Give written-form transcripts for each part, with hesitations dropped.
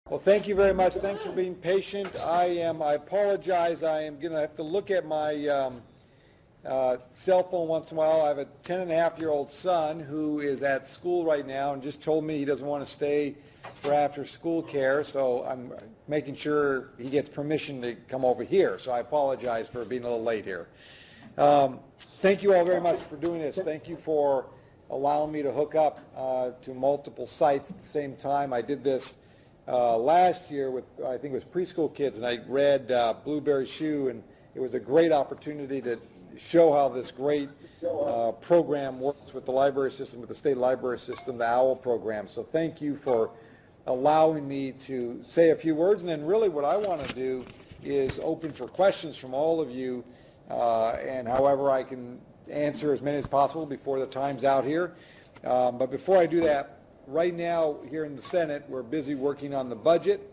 Well, thank you very much. Thanks for being patient. I apologize. I am going to have to look at my cell phone once in a while. I have a 10-and-a-half-year-old son who is at school right now and just told me he doesn't want to stay for after-school care, so I'm making sure he gets permission to come over here. So I apologize for being a little late here. Thank you all very much for doing this. Thank you for allowing me to hook up to multiple sites at the same time. I did this last year with, I think it was preschool kids, and I read Blueberry Shoe, and it was a great opportunity to show how this great program works with the library system, with the state library system, the OWL program. So thank you for allowing me to say a few words, and then really what I want to do is open for questions from all of you, and however I can answer as many as possible before the time's out here. But before I do that, right now here in the Senate, we're busy working on the budget,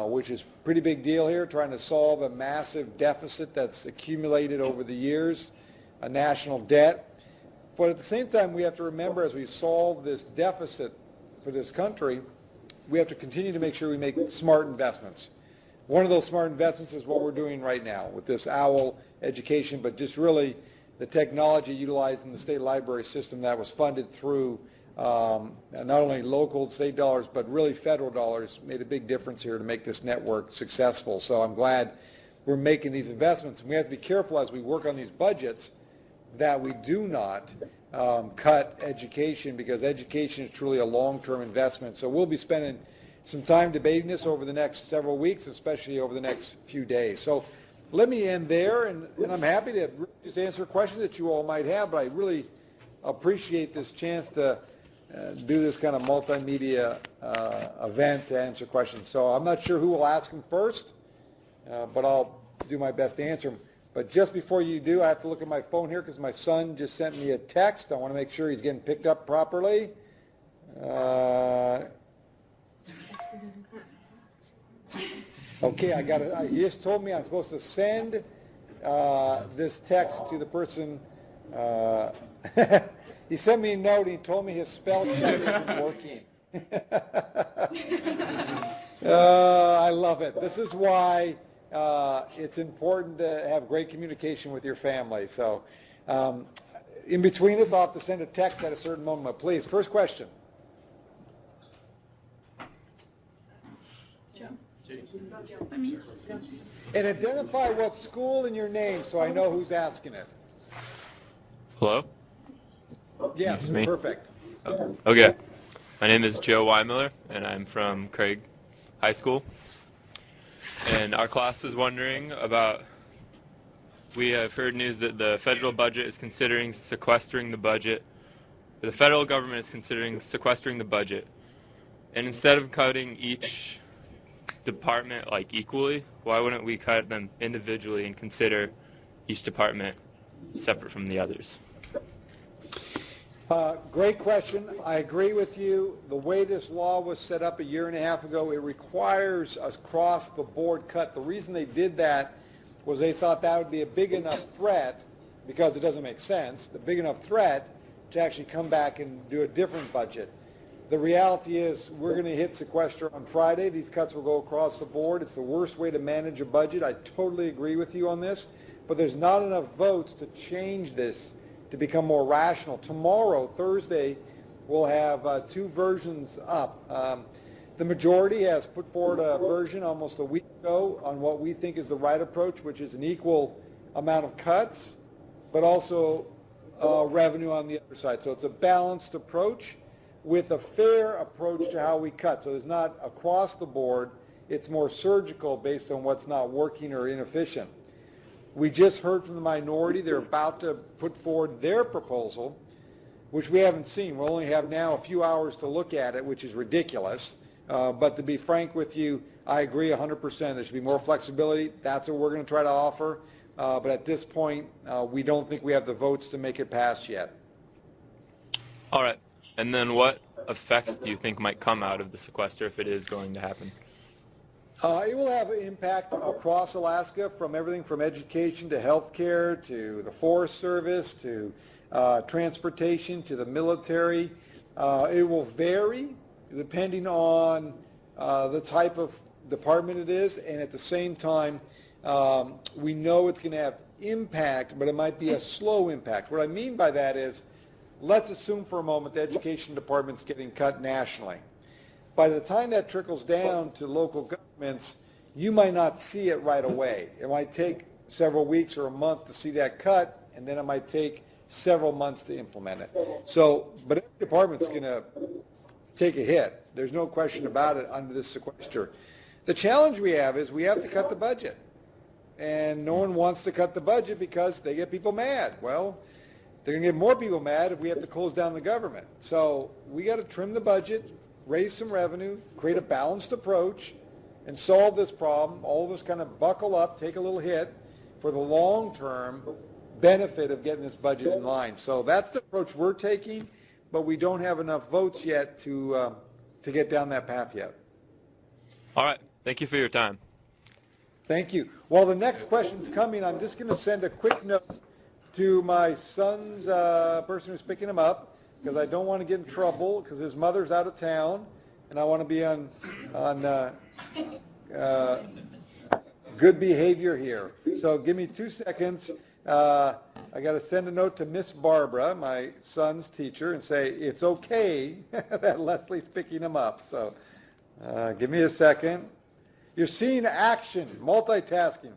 which is a pretty big deal here, trying to solve a massive deficit that's accumulated over the years, a national debt. But at the same time, we have to remember as we solve this deficit for this country, we have to continue to make sure we make smart investments. One of those smart investments is what we're doing right now with this OWL education, but just really the technology utilized in the state library system that was funded through not only local state dollars, but really federal dollars made a big difference here to make this network successful. So I'm glad we're making these investments. And we have to be careful as we work on these budgets that we do not cut education, because education is truly a long-term investment. So we'll be spending some time debating this over the next several weeks, especially over the next few days. So let me end there, and I'm happy to just answer questions that you all might have, but I really appreciate this chance to do this kind of multimedia event to answer questions. So I'm not sure who will ask them first, but I'll do my best to answer them. But just before you do, I have to look at my phone here because my son just sent me a text. I want to make sure he's getting picked up properly. Okay, I got it. He just told me I'm supposed to send this text to the person. He sent me a note and he told me his spell check isn't working. I love it. This is why it's important to have great communication with your family. So in between this, I'll have to send a text at a certain moment. Please, first question. And identify what school in your name so I know who's asking it. Hello? Yes, perfect. Okay. My name is Joe Weimiller, and I'm from Craig High School. And our class is wondering about, we have heard news that the federal budget is considering sequestering the budget. The federal government is considering sequestering the budget. And instead of cutting each department like equally, why wouldn't we cut them individually and consider each department separate from the others? Great question. I agree with you. The way this law was set up a year and a half ago, it requires a cross-the-board cut. The reason they did that was they thought that would be a big enough threat, because it doesn't make sense, the big enough threat to actually come back and do a different budget. The reality is we're going to hit sequester on Friday. These cuts will go across the board. It's the worst way to manage a budget. I totally agree with you on this, but there's not enough votes to change this to become more rational. Tomorrow, Thursday, we'll have two versions up. The majority has put forward a version almost a week ago on what we think is the right approach, which is an equal amount of cuts, but also revenue on the other side. So it's a balanced approach with a fair approach to how we cut. So there's not across the board. It's more surgical based on what's not working or inefficient. We just heard from the minority. They're about to put forward their proposal, which we haven't seen. We'll only have now a few hours to look at it, which is ridiculous. But to be frank with you, I agree 100%. There should be more flexibility. That's what we're going to try to offer. But at this point, we don't think we have the votes to make it pass yet. All right. And then what effects do you think might come out of the sequester if it is going to happen? It will have an impact across Alaska, from everything from education to healthcare to the Forest Service to transportation to the military. It will vary depending on the type of department it is, and at the same time, we know it's going to have impact, but it might be a slow impact. What I mean by that is, let's assume for a moment the education department's getting cut nationally. By the time that trickles down to local governments, you might not see it right away. It might take several weeks or a month to see that cut, and then it might take several months to implement it. So, but every department's going to take a hit. There's no question about it under this sequester. The challenge we have is we have to cut the budget. And no one wants to cut the budget because they get people mad. Well, they're going to get more people mad if we have to close down the government. So we got to trim the budget, raise some revenue, create a balanced approach, and solve this problem. All of us kind of buckle up, take a little hit for the long-term benefit of getting this budget in line. So that's the approach we're taking, but we don't have enough votes yet to get down that path yet. All right. Thank you for your time. Thank you. While the next question's coming, I'm just going to send a quick note to my son's person who's picking him up, because I don't want to get in trouble because his mother's out of town, and I want to be on good behavior here. So give me 2 seconds. I got to send a note to Miss Barbara, my son's teacher, and say it's okay that Leslie's picking him up. So give me a second. You're seeing action, multitasking.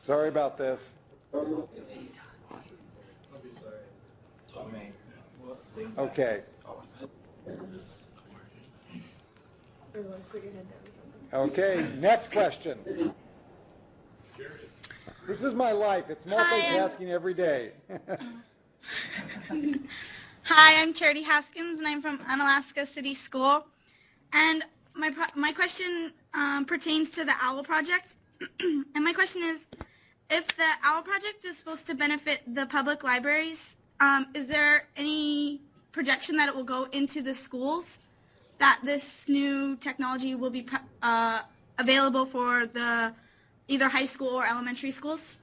Sorry about this. Okay. Okay, next question. This is my life. It's multitasking every day. Hi, I'm Charity Haskins, and I'm from Unalaska City School. And my question pertains to the OWL project. And my question is, if the OWL project is supposed to benefit the public libraries, is there any projection that it will go into the schools, that this new technology will be available for the either high school or elementary schools?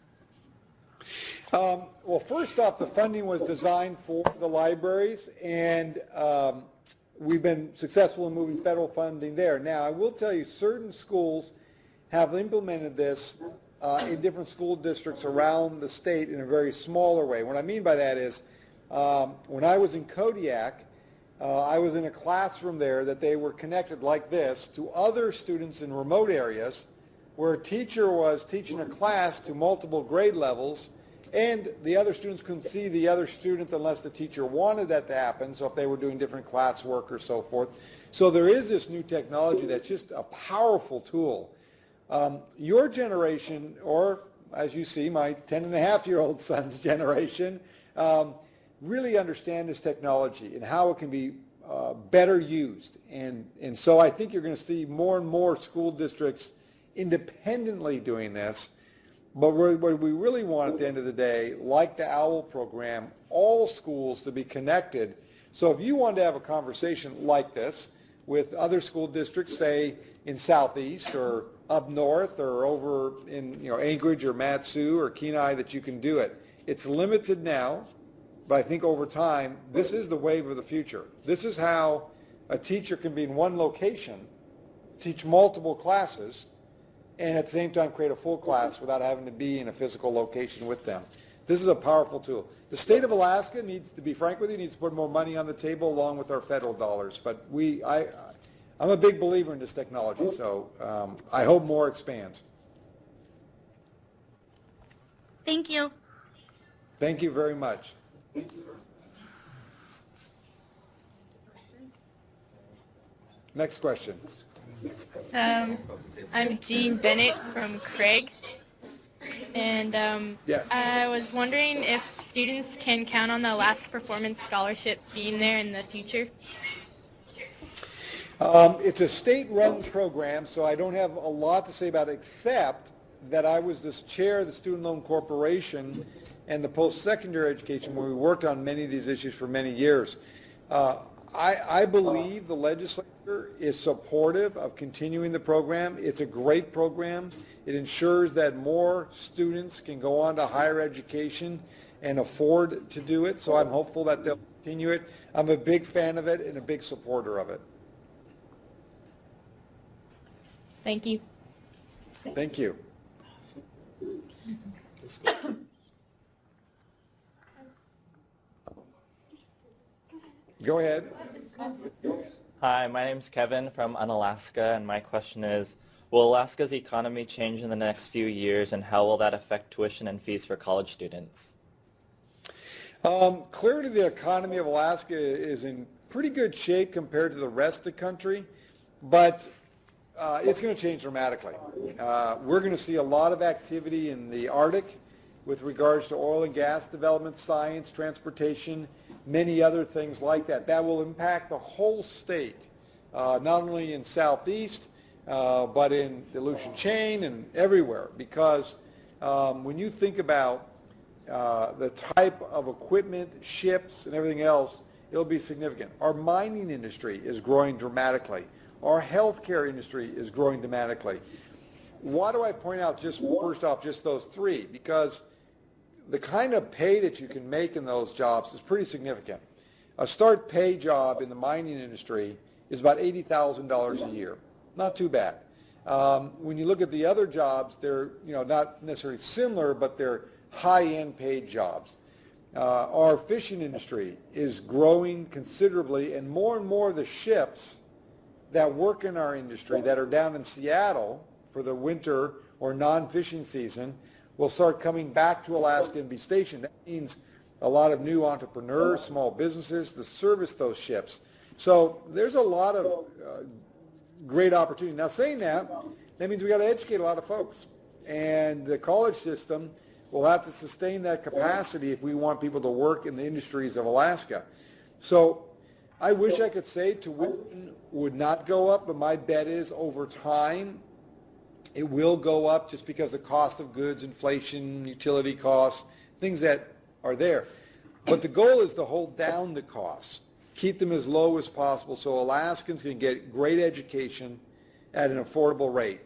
Well, first off, the funding was designed for the libraries, and we've been successful in moving federal funding there. Now, I will tell you, certain schools have implemented this in different school districts around the state in a very smaller way. What I mean by that is, when I was in Kodiak, I was in a classroom there that they were connected like this to other students in remote areas, where a teacher was teaching a class to multiple grade levels, and the other students couldn't see the other students unless the teacher wanted that to happen, so if they were doing different classwork or so forth. So there is this new technology that's just a powerful tool. Your generation, or as you see, my 10-and-a-half-year-old son's generation, really understand this technology and how it can be better used. And so I think you're going to see more and more school districts independently doing this. But what we really want at the end of the day, like the OWL program, all schools to be connected. So if you wanted to have a conversation like this with other school districts, say in Southeast or up north or over in Anchorage or Matsu or Kenai, that you can do it. It's limited now, but I think over time, this is the wave of the future. This is how a teacher can be in one location, teach multiple classes, and at the same time create a full class without having to be in a physical location with them. This is a powerful tool. The state of Alaska needs, to be frank with you, needs to put more money on the table along with our federal dollars. But I'm a big believer in this technology, so I hope more expands. Thank you. Thank you very much. Next question. I'm Jean Bennett from Craig, and Yes. I was wondering if students can count on the Alaska Performance Scholarship being there in the future. It's a state-run program, so I don't have a lot to say about it, except that I was this chair of the Student Loan Corporation and the post-secondary education, where we worked on many of these issues for many years. I believe the legislature is supportive of continuing the program. It's a great program. It ensures that more students can go on to higher education and afford to do it, so I'm hopeful that they'll continue it. I'm a big fan of it and a big supporter of it. Thank you. Thank you. Go ahead. Hi, my name's Kevin from Unalaska, and my question is, will Alaska's economy change in the next few years, and how will that affect tuition and fees for college students? Clearly, the economy of Alaska is in pretty good shape compared to the rest of the country, but it's going to change dramatically. We're going to see a lot of activity in the Arctic with regards to oil and gas development, science, transportation, many other things like that. That will impact the whole state, not only in Southeast, but in the Aleutian Chain and everywhere, because when you think about the type of equipment, ships, and everything else, it'll be significant. Our mining industry is growing dramatically. Our healthcare industry is growing dramatically. Why do I point out just first off just those three? Because the kind of pay that you can make in those jobs is pretty significant. A start pay job in the mining industry is about $80,000 a year. Not too bad. When you look at the other jobs, they're not necessarily similar, but they're high-end paid jobs. Our fishing industry is growing considerably, and more of the ships that work in our industry that are down in Seattle for the winter or non-fishing season will start coming back to Alaska and be stationed. That means a lot of new entrepreneurs, small businesses to service those ships. So there's a lot of great opportunity. Now saying that means we got to educate a lot of folks. And the college system will have to sustain that capacity if we want people to work in the industries of Alaska. So I wish I could say tuition would not go up, but my bet is over time it will go up just because the cost of goods, inflation, utility costs, things that are there. But the goal is to hold down the costs, keep them as low as possible so Alaskans can get great education at an affordable rate.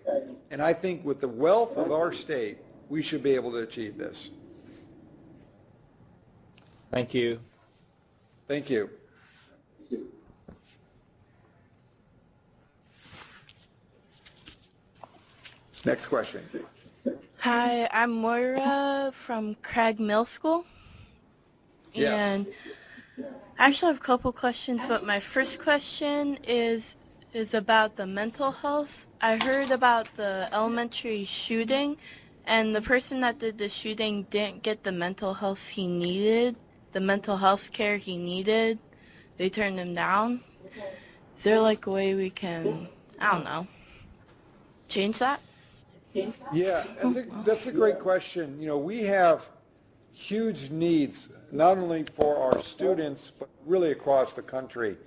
And I think with the wealth of our state, we should be able to achieve this. Thank you. Thank you. Next question. Hi, I'm Moira from Craig Middle School. Yes. And I actually have a couple questions, but my first question is about the mental health. I heard about the elementary shooting, and the person that did the shooting didn't get the mental health he needed, the mental health care he needed. They turned him down. Is there like a way we can, I don't know, change that? Yeah, that's a great question. We have huge needs, not only for our students, but really across the country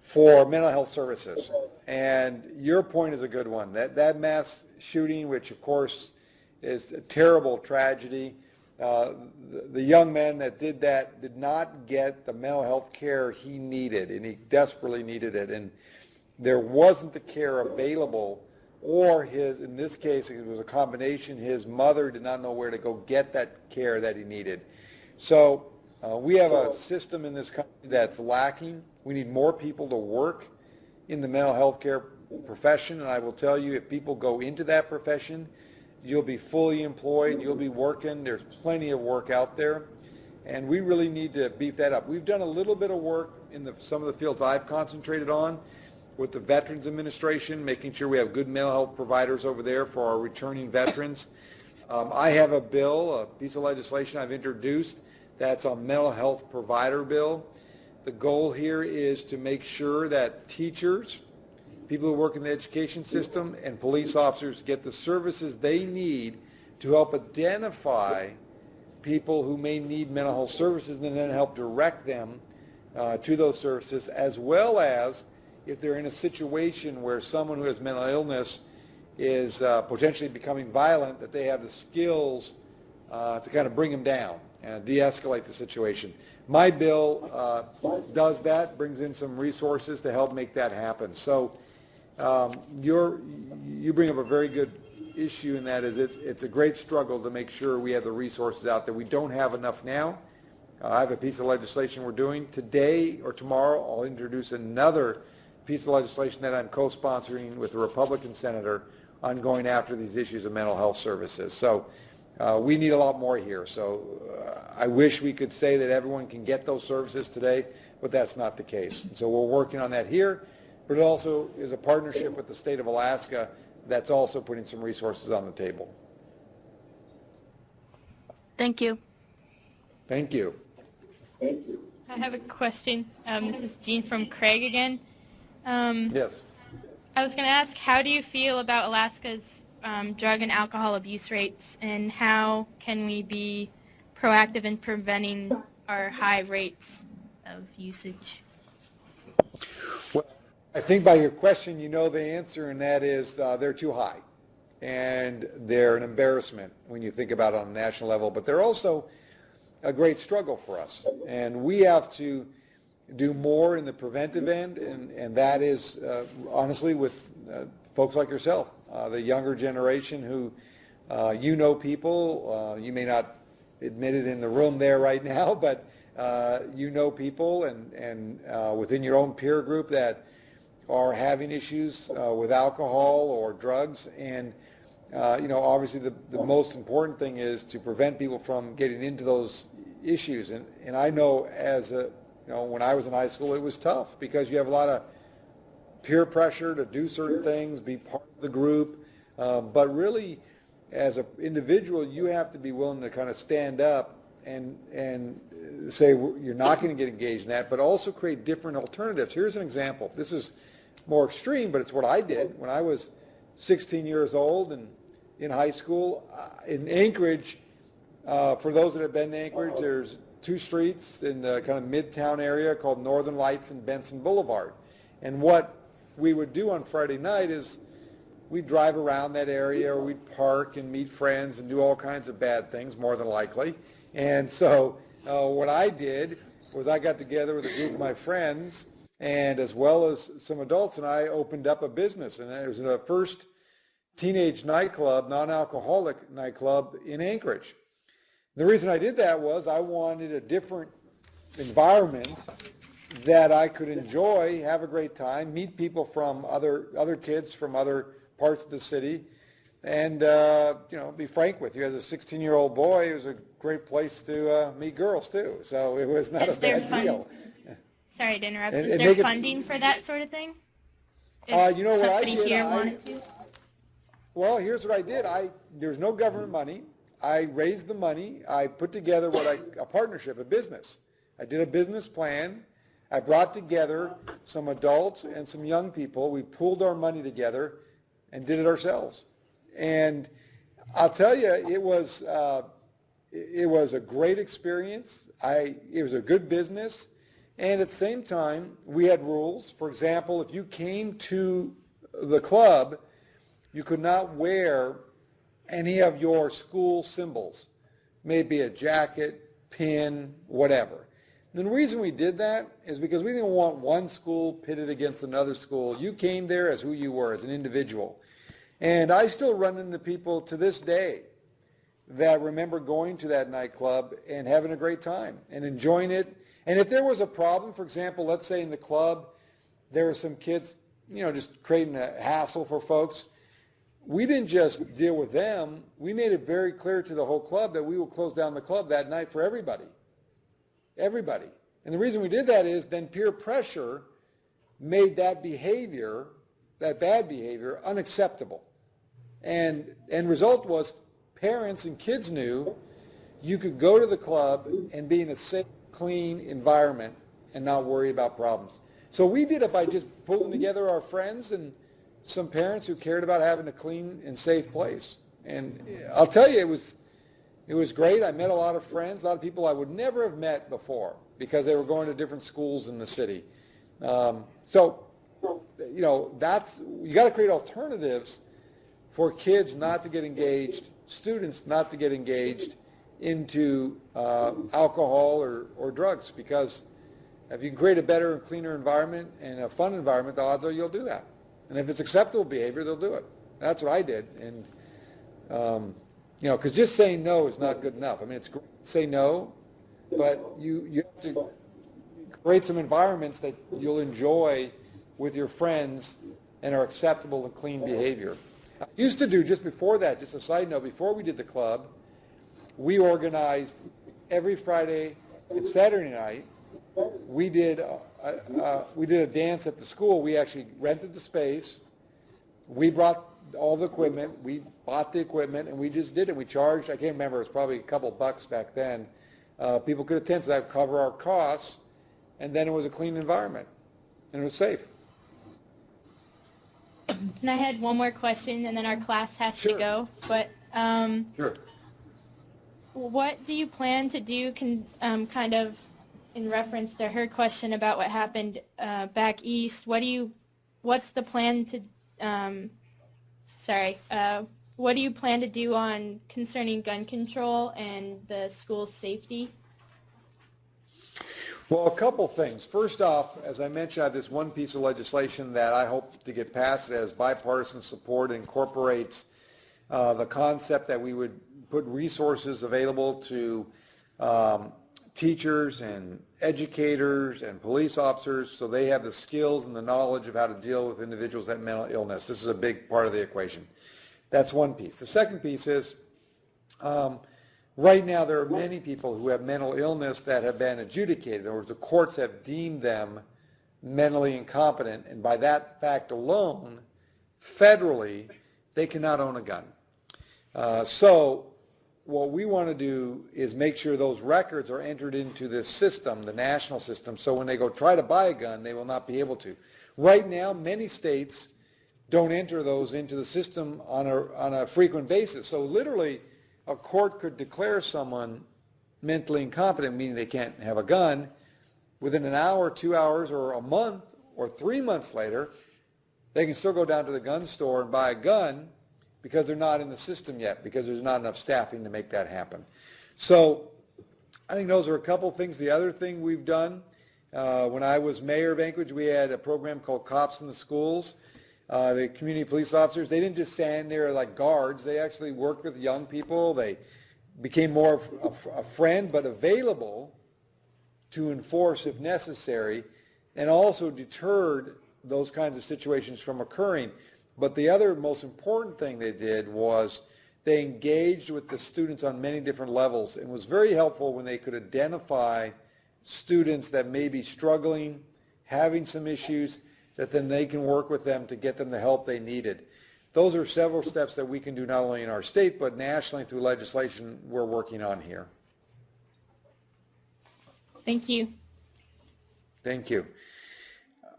for mental health services. And your point is a good one. That mass shooting, which of course is a terrible tragedy, the young man that did that did not get the mental health care he needed, and he desperately needed it. And there wasn't the care available, or in this case, it was a combination. His mother did not know where to go get that care that he needed. So we have a system in this country that's lacking. We need more people to work in the mental health care profession, and I will tell you, if people go into that profession, you'll be fully employed, you'll be working, there's plenty of work out there, and we really need to beef that up. We've done a little bit of work in some of the fields I've concentrated on with the Veterans Administration, making sure we have good mental health providers over there for our returning veterans. I have a bill, a piece of legislation I've introduced that's a mental health provider bill. The goal here is to make sure that teachers, people who work in the education system, and police officers get the services they need to help identify people who may need mental health services and then help direct them to those services, as well as if they're in a situation where someone who has mental illness is potentially becoming violent, that they have the skills to kind of bring them down and de-escalate the situation. My bill does that, brings in some resources to help make that happen. So you bring up a very good issue, and that is it's a great struggle to make sure we have the resources out there. We don't have enough now. I have a piece of legislation we're doing today or tomorrow. I'll introduce another piece of legislation that I'm co-sponsoring with a Republican senator on going after these issues of mental health services. So we need a lot more here. So I wish we could say that everyone can get those services today, but that's not the case. And so we're working on that here, but it also is a partnership with the state of Alaska that's also putting some resources on the table. Thank you. Thank you. I have a question. This is Jean from Craig again. Yes. I was going to ask, how do you feel about Alaska's drug and alcohol abuse rates, and how can we be proactive in preventing our high rates of usage? Well, I think by your question you know the answer, and that is they're too high. And they're an embarrassment when you think about it on a national level, but they're also a great struggle for us. And we have to do more in the preventive end, and that is honestly with folks like yourself, the younger generation who you know people, you may not admit it in the room there right now, but you know people and within your own peer group that are having issues with alcohol or drugs. And obviously the most important thing is to prevent people from getting into those issues. And I know when I was in high school, it was tough because you have a lot of peer pressure to do certain things, be part of the group. But really, as an individual, you have to be willing to kind of stand up and say you're not going to get engaged in that, but also create different alternatives. Here's an example. This is more extreme, but it's what I did when I was 16 years old and in high school. In Anchorage, for those that have been to Anchorage, there's two streets in the kind of midtown area called Northern Lights and Benson Boulevard. And what we would do on Friday night is we'd drive around that area, or we'd park and meet friends and do all kinds of bad things, more than likely. And so what I did was I got together with a group of my friends, and as well as some adults, and I opened up a business. And it was the first teenage nightclub, non-alcoholic nightclub in Anchorage. The reason I did that was I wanted a different environment that I could enjoy, have a great time, meet people from other kids from other parts of the city, and be frank with you. As a 16-year-old boy, it was a great place to meet girls too. So it was not a bad deal. Sorry to interrupt. Is there funding for that sort of thing? If you know what I somebody did? here wanted to? Well, here's what I did. There's no government money. I raised the money. I put together a partnership, a business. I did a business plan. I brought together some adults and some young people. We pooled our money together and did it ourselves. And I'll tell you, it was a great experience. It was a good business. And at the same time, we had rules. For example, if you came to the club, you could not wear any of your school symbols, maybe a jacket, pin, whatever. And the reason we did that is because we didn't want one school pitted against another school. You came there as who you were, as an individual. And I still run into people to this day that remember going to that nightclub and having a great time and enjoying it. And if there was a problem, for example, let's say in the club, there were some kids, just creating a hassle for folks, we didn't just deal with them. We made it very clear to the whole club that we will close down the club that night for everybody. Everybody. And the reason we did that is then peer pressure made that behavior, that bad behavior, unacceptable. And result was parents and kids knew you could go to the club and be in a safe, clean environment and not worry about problems. So we did it by just pulling together our friends and some parents who cared about having a clean and safe place. And I'll tell you, it was great. I met a lot of friends, a lot of people I would never have met before because they were going to different schools in the city. So you got to create alternatives for kids not to get engaged, students not to get engaged into alcohol or drugs, because if you can create a better and cleaner environment and a fun environment, the odds are you'll do that. And if it's acceptable behavior, they'll do it. That's what I did. And, because just saying no is not good enough. I mean, it's great to say no, but you have to create some environments that you'll enjoy with your friends and are acceptable and clean behavior. I used to do, just before that, just a side note, before we did the club, we organized every Friday and Saturday night, we did a dance at the school. We actually rented the space. We brought all the equipment. We bought the equipment, and we just did it. We charged, I can't remember, it was probably a couple bucks back then. People could attend, so that would cover our costs, and then it was a clean environment, and it was safe. And I had one more question, and then our class has to go. But Sure. what do you plan to do, kind of in reference to her question about what happened back east? What's the plan to, what do you plan to do on concerning gun control and the school's safety? Well, a couple things. First off, as I mentioned, I have this one piece of legislation that I hope to get passed. It has bipartisan support. It incorporates the concept that we would put resources available to teachers and educators and police officers so they have the skills and the knowledge of how to deal with individuals that have mental illness. This is a big part of the equation. That's one piece. The second piece is right now there are many people who have mental illness that have been adjudicated. In other words, the courts have deemed them mentally incompetent, and by that fact alone, federally, they cannot own a gun. So what we want to do is make sure those records are entered into this system, the national system, so when they go try to buy a gun, they will not be able to. Right now, many states don't enter those into the system on a frequent basis. So literally, a court could declare someone mentally incompetent, meaning they can't have a gun, within an hour, 2 hours, or a month, or 3 months later, they can still go down to the gun store and buy a gun because they're not in the system yet, because there's not enough staffing to make that happen. So I think those are a couple things. The other thing we've done, when I was mayor of Anchorage, we had a program called Cops in the Schools. The community police officers, they didn't just stand there like guards. They actually worked with young people. They became more of a friend, but available to enforce if necessary, and also deterred those kinds of situations from occurring. But the other most important thing they did was they engaged with the students on many different levels, and was very helpful when they could identify students that may be struggling, having some issues, that then they can work with them to get them the help they needed. Those are several steps that we can do not only in our state, but nationally through legislation we're working on here. Thank you. Thank you.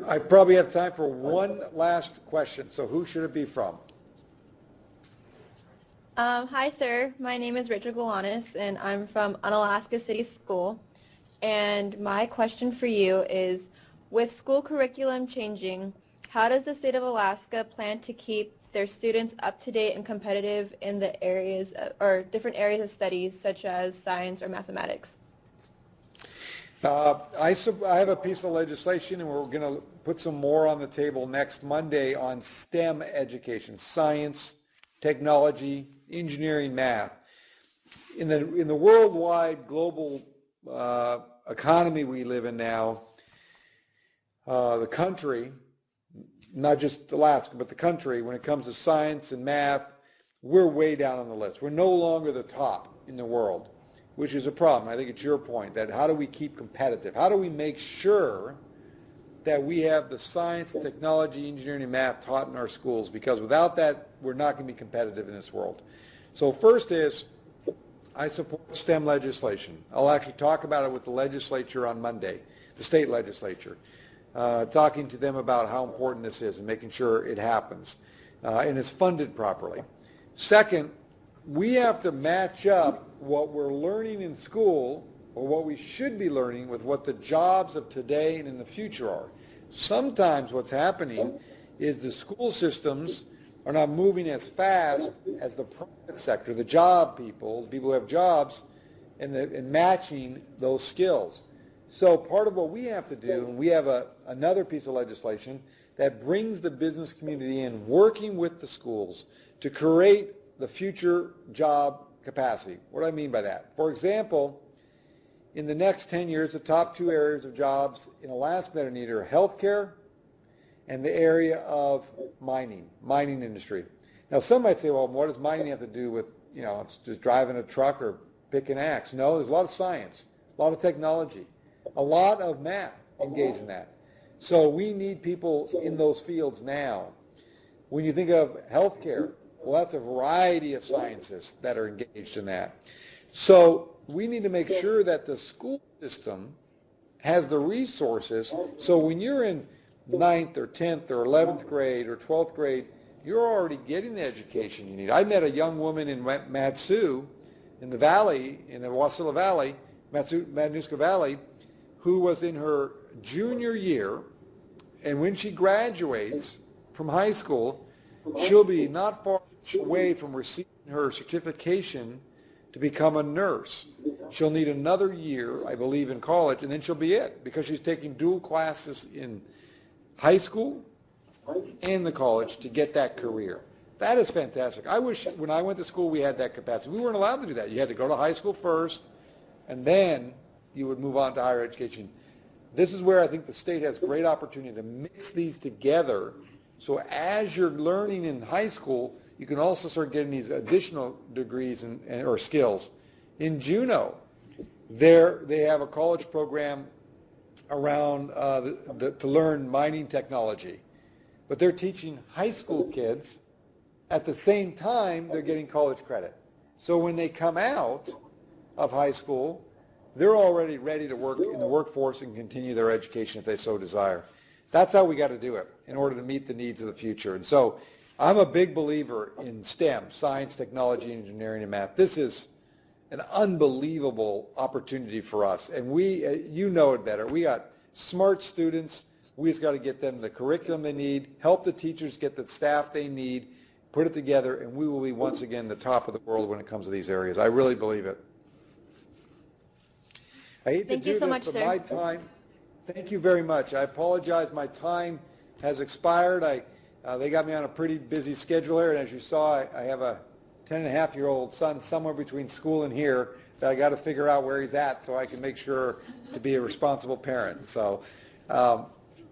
I probably have time for one last question. So who should it be from? Hi, sir. My name is Rachel Galanis, and I'm from Unalaska City School. And my question for you is, with school curriculum changing, how does the state of Alaska plan to keep their students up to date and competitive in the areas or different areas of studies such as science or mathematics? I have a piece of legislation, and we're going to put some more on the table next Monday on STEM education: science, technology, engineering, math. In the worldwide global economy we live in now, the country, not just Alaska, but the country, when it comes to science and math, we're way down on the list. We're no longer the top in the world, which is a problem. I think it's your point, that how do we keep competitive? How do we make sure that we have the science, technology, engineering, and math taught in our schools? Because without that, we're not going to be competitive in this world. So first is, I support STEM legislation. I'll actually talk about it with the legislature on Monday, the state legislature, talking to them about how important this is and making sure it happens and is funded properly. Second, we have to match up what we're learning in school, or what we should be learning, with what the jobs of today and in the future are. Sometimes what's happening is the school systems are not moving as fast as the private sector, the job people, the people who have jobs, and matching those skills. So part of what we have to do, and we have another piece of legislation that brings the business community in, working with the schools to create the future job capacity. What do I mean by that? For example, in the next 10 years, the top two areas of jobs in Alaska that are needed are healthcare and the area of mining industry. Now, some might say, well, what does mining have to do with, it's just driving a truck or picking an axe? No, there's a lot of science, a lot of technology, a lot of math engaged in that. So we need people in those fields now. When you think of healthcare, well, that's a variety of scientists that are engaged in that. So we need to make sure that the school system has the resources, so when you're in 9th or 10th or 11th grade or 12th grade, you're already getting the education you need. I met a young woman in Matsu, in the valley, in the Wasilla Valley, Matanuska Valley, who was in her junior year, and when she graduates from high school, she'll be not far away from receiving her certification to become a nurse. She'll need another year, I believe, in college, and then she'll be it, because she's taking dual classes in high school and the college to get that career. That is fantastic. I wish when I went to school we had that capacity. We weren't allowed to do that. You had to go to high school first, and then you would move on to higher education. This is where I think the state has great opportunity to mix these together, so as you're learning in high school, you can also start getting these additional degrees or skills. In Juneau, they have a college program around to learn mining technology. But they're teaching high school kids. At the same time, they're getting college credit. So when they come out of high school, they're already ready to work in the workforce and continue their education if they so desire. That's how we got to do it in order to meet the needs of the future. And so I'm a big believer in STEM, science, technology, engineering, and math. This is an unbelievable opportunity for us. And we, you know it better. We got smart students. We just got to get them the curriculum they need, help the teachers get the staff they need, put it together, and we will be once again the top of the world when it comes to these areas. I really believe it. I hate to do this, but my time. Thank you very much. I apologize. My time has expired. They got me on a pretty busy schedule here, and as you saw, I have a 10-and-a-half-year-old son somewhere between school and here that I got to figure out where he's at so I can make sure to be a responsible parent. So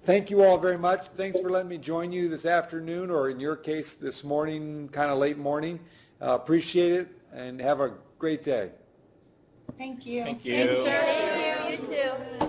thank you all very much. Thanks for letting me join you this afternoon, or in your case this morning, kind of late morning. Appreciate it, and have a great day. Thank you. Thank you. Thank you. You too.